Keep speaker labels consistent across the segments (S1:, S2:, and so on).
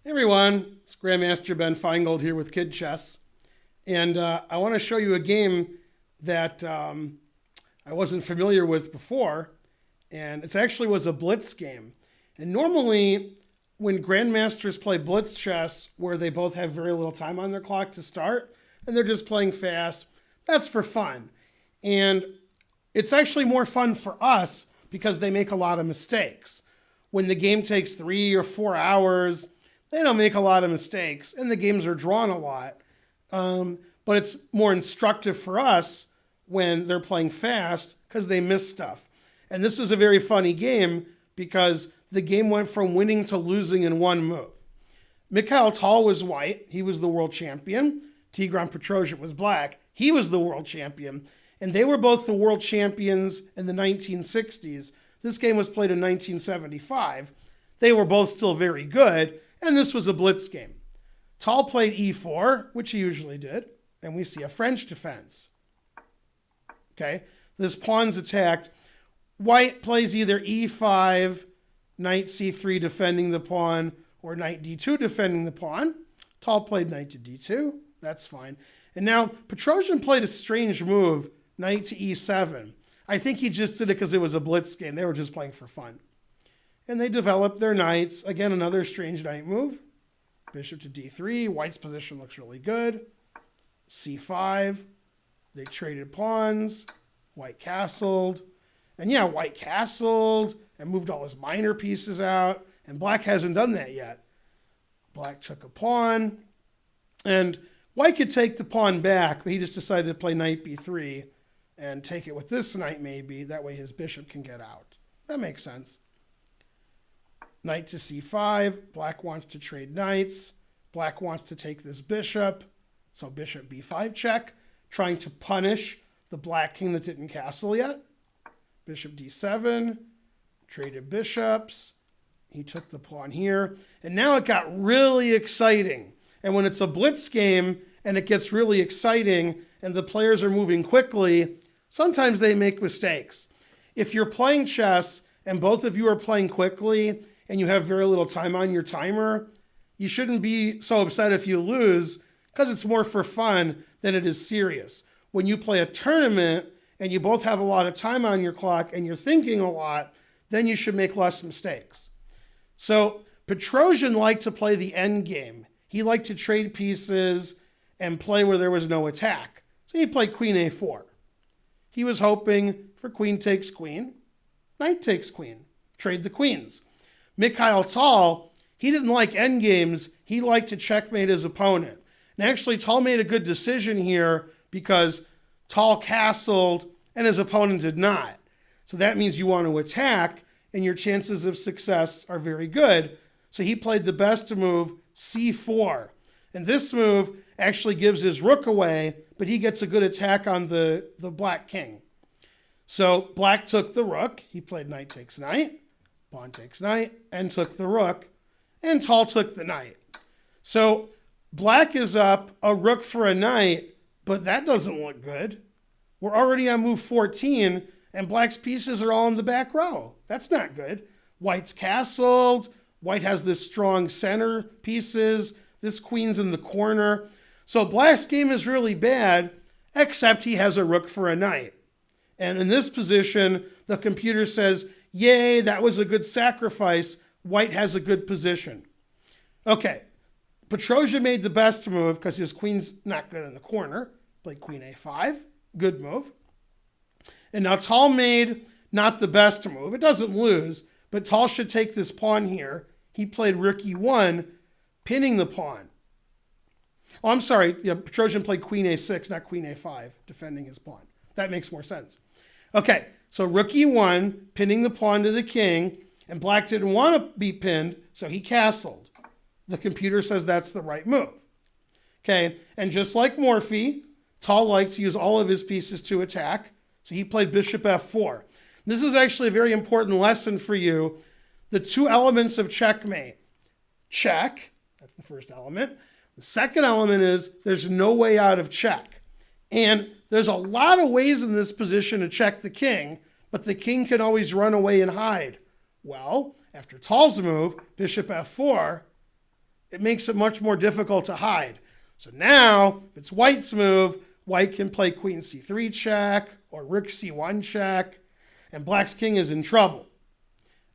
S1: Hey everyone, it's Grandmaster Ben Finegold here with Kid Chess. And I want to show you a game that I wasn't familiar with before. And it actually was a Blitz game. And normally when Grandmasters play Blitz chess, where they both have very little time on their clock to start, and they're just playing fast, that's for fun. And it's actually more fun for us because they make a lot of mistakes. When the game takes 3 or 4 hours, they don't make a lot of mistakes, and the games are drawn a lot. But it's more instructive for us when they're playing fast because they miss stuff. And this is a very funny game because the game went from winning to losing in one move. Mikhail Tal was white. He was the world champion. Tigran Petrosian was black. He was the world champion. And they were both the world champions in the 1960s. This game was played in 1975. They were both still very good. And this was a Blitz game. Tal played e4, which he usually did, and we see a French defense. Okay, this pawn's attacked. White plays either e5, knight c3 defending the pawn, or knight d2 defending the pawn. Tal played knight to d2. That's fine. And now Petrosian played a strange move, knight to e7. I think he just did it because it was a Blitz game. They were just playing for fun. And they developed their knights. Again, another strange knight move. Bishop to d3. White's position looks really good. c5. They traded pawns. White castled. And yeah, white castled and moved all his minor pieces out. And black hasn't done that yet. Black took a pawn. And white could take the pawn back, but he just decided to play knight b3 and take it with this knight maybe. That way his bishop can get out. That makes sense. Knight to c5. Black wants to trade knights. Black wants to take this bishop. So bishop b5 check, trying to punish the black king that didn't castle yet. Bishop d7. Traded bishops. He took the pawn here. And now it got really exciting. And when it's a Blitz game and it gets really exciting and the players are moving quickly, sometimes they make mistakes. If you're playing chess and both of you are playing quickly and you have very little time on your timer, you shouldn't be so upset if you lose because it's more for fun than it is serious. When you play a tournament and you both have a lot of time on your clock and you're thinking a lot, then you should make less mistakes. So Petrosian liked to play the endgame. He liked to trade pieces and play where there was no attack. So he played queen a4. He was hoping for queen takes queen, knight takes queen, trade the queens. Mikhail Tal, he didn't like endgames. He liked to checkmate his opponent. And actually, Tal made a good decision here because Tal castled and his opponent did not. So that means you want to attack and your chances of success are very good. So he played the best move, c4. And this move actually gives his rook away, but he gets a good attack on the black king. So black took the rook. He played knight takes knight. Pawn takes knight, and took the rook, and Tal took the knight. So black is up a rook for a knight, but that doesn't look good. We're already on move 14, and black's pieces are all in the back row. That's not good. White's castled. White has this strong center pieces. This queen's in the corner. So black's game is really bad, except he has a rook for a knight. And in this position, the computer says, yay, that was a good sacrifice. White has a good position. Okay, Petrosian made the best move because his queen's not good in the corner. Played queen a5, good move. And now Tal made not the best move. It doesn't lose, but Tal should take this pawn here. He played rook e1, pinning the pawn. Oh, I'm sorry. Yeah, Petrosian played queen a6, not queen a5, defending his pawn. That makes more sense. Okay, so rook e1, pinning the pawn to the king, and black didn't want to be pinned, so he castled. The computer says that's the right move. Okay, and just like Morphy, Tal liked to use all of his pieces to attack, so he played bishop f4. This is actually a very important lesson for you. The two elements of checkmate. Check, that's the first element. The second element is there's no way out of check. And there's a lot of ways in this position to check the king, but the king can always run away and hide. Well, after Tal's move, bishop f4, it makes it much more difficult to hide. So now, if it's white's move, white can play queen c3 check or rook c1 check, and black's king is in trouble.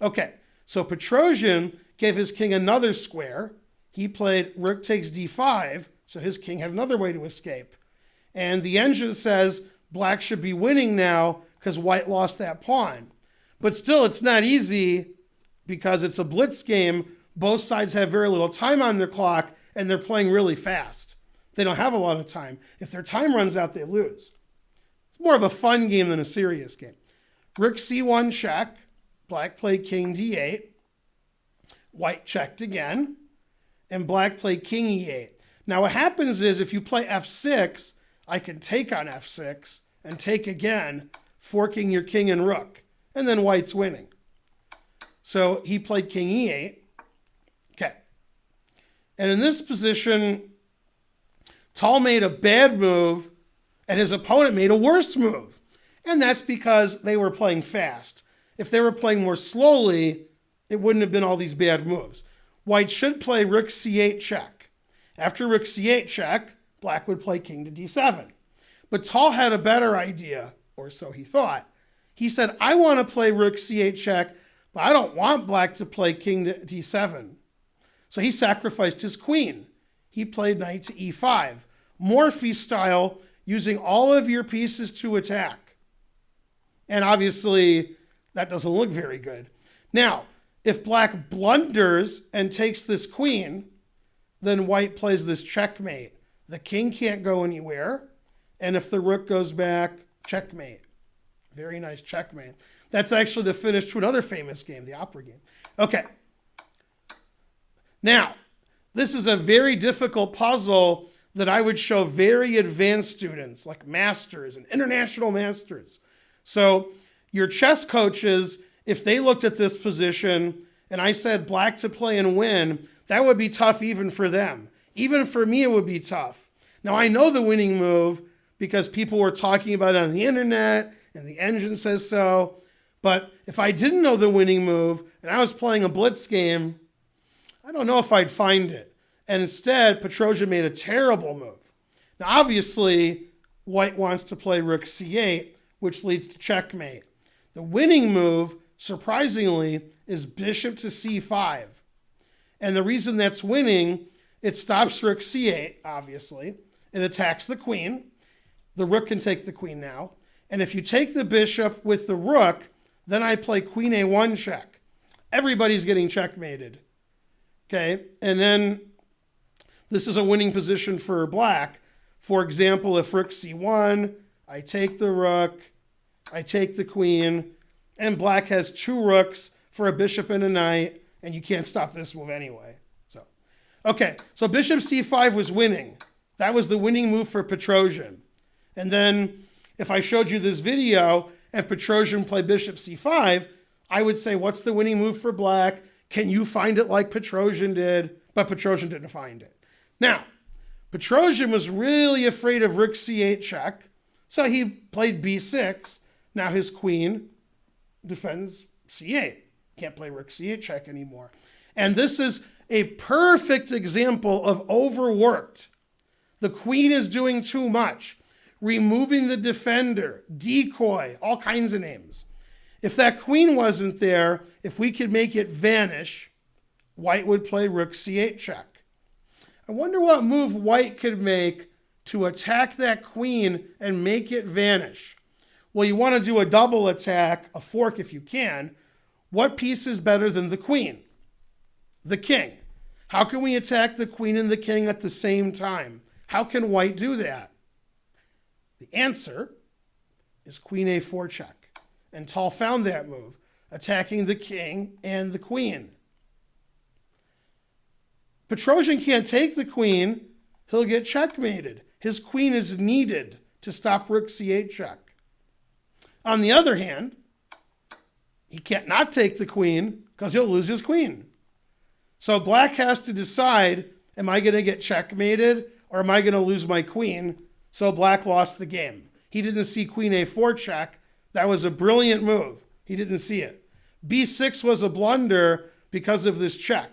S1: Okay, so Petrosian gave his king another square. He played rook takes d5, so his king had another way to escape. And the engine says black should be winning now because white lost that pawn. But still, it's not easy because it's a blitz game. Both sides have very little time on their clock, and they're playing really fast. They don't have a lot of time. If their time runs out, they lose. It's more of a fun game than a serious game. Rook c1 check. Black played king d8. White checked again. And black played king e8. Now what happens is if you play f6, I can take on f6 and take again, forking your king and rook. And then white's winning. So he played king e8. Okay. And in this position, Tal made a bad move and his opponent made a worse move. And that's because they were playing fast. If they were playing more slowly, it wouldn't have been all these bad moves. White should play rook c8 check. After rook c8 check, black would play king to d7. But Tal had a better idea, or so he thought. He said, I want to play rook c8 check, but I don't want black to play king to d7. So he sacrificed his queen. He played knight to e5. Morphy style, using all of your pieces to attack. And obviously, that doesn't look very good. Now, if black blunders and takes this queen, then white plays this checkmate. The king can't go anywhere. And if the rook goes back, checkmate. Very nice checkmate. That's actually the finish to another famous game, the opera game. Okay. Now, this is a very difficult puzzle that I would show very advanced students, like masters and international masters. So your chess coaches, if they looked at this position and I said black to play and win, that would be tough even for them. Even for me, it would be tough. Now, I know the winning move because people were talking about it on the internet and the engine says so. But if I didn't know the winning move and I was playing a blitz game, I don't know if I'd find it. And instead, Petrosian made a terrible move. Now, obviously, white wants to play rook c8, which leads to checkmate. The winning move, surprisingly, is bishop to c5. And the reason that's winning, it stops rook c8, obviously. It attacks the queen. The rook can take the queen now. And if you take the bishop with the rook, then I play queen a1 check. Everybody's getting checkmated. Okay, and then this is a winning position for black. For example, if rook c1, I take the rook, I take the queen, and black has two rooks for a bishop and a knight, and you can't stop this move anyway. So bishop c5 was winning. That was the winning move for Petrosian. And then if I showed you this video and Petrosian played bishop c5, I would say, what's the winning move for black? Can you find it like Petrosian did? But Petrosian didn't find it. Now, Petrosian was really afraid of rook c8 check, so he played b6. Now his queen defends c8. Can't play rook c8 check anymore. And this is a perfect example of overworked. The queen is doing too much, removing the defender, decoy, all kinds of names. If that queen wasn't there, if we could make it vanish, white would play rook c8 check. I wonder what move white could make to attack that queen and make it vanish. Well, you want to do a double attack, a fork if you can. What piece is better than the queen? The king. How can we attack the queen and the king at the same time? How can white do that? The answer is queen a4 check. And Tal found that move, attacking the king and the queen. Petrosian can't take the queen. He'll get checkmated. His queen is needed to stop rook c8 check. On the other hand, he can't not take the queen because he'll lose his queen. So black has to decide, am I going to get checkmated or am I going to lose my queen? So black lost the game. He didn't see queen a4 check. That was a brilliant move. He didn't see it. b6 was a blunder because of this check.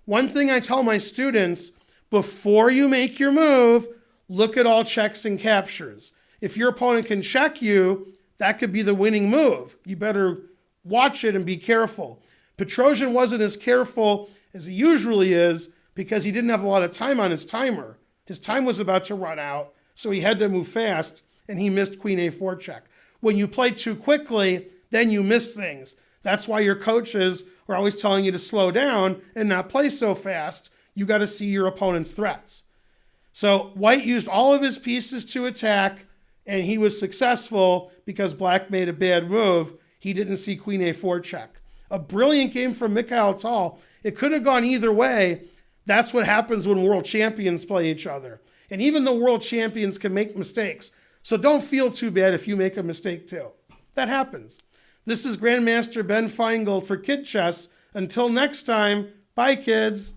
S1: One thing I tell my students, before you make your move, look at all checks and captures. If your opponent can check you, that could be the winning move. You better watch it and be careful. Petrosian wasn't as careful as he usually is because he didn't have a lot of time on his timer. His time was about to run out, so he had to move fast, and he missed queen a4 check. When you play too quickly, then you miss things. That's why your coaches are always telling you to slow down and not play so fast. You got to see your opponent's threats. So white used all of his pieces to attack, and he was successful because black made a bad move. He didn't see queen a4 check. A brilliant game from Mikhail Tal. It could have gone either way. That's what happens when world champions play each other. And even the world champions can make mistakes. So don't feel too bad if you make a mistake too. That happens. This is Grandmaster Ben Finegold for Kid Chess. Until next time, bye kids.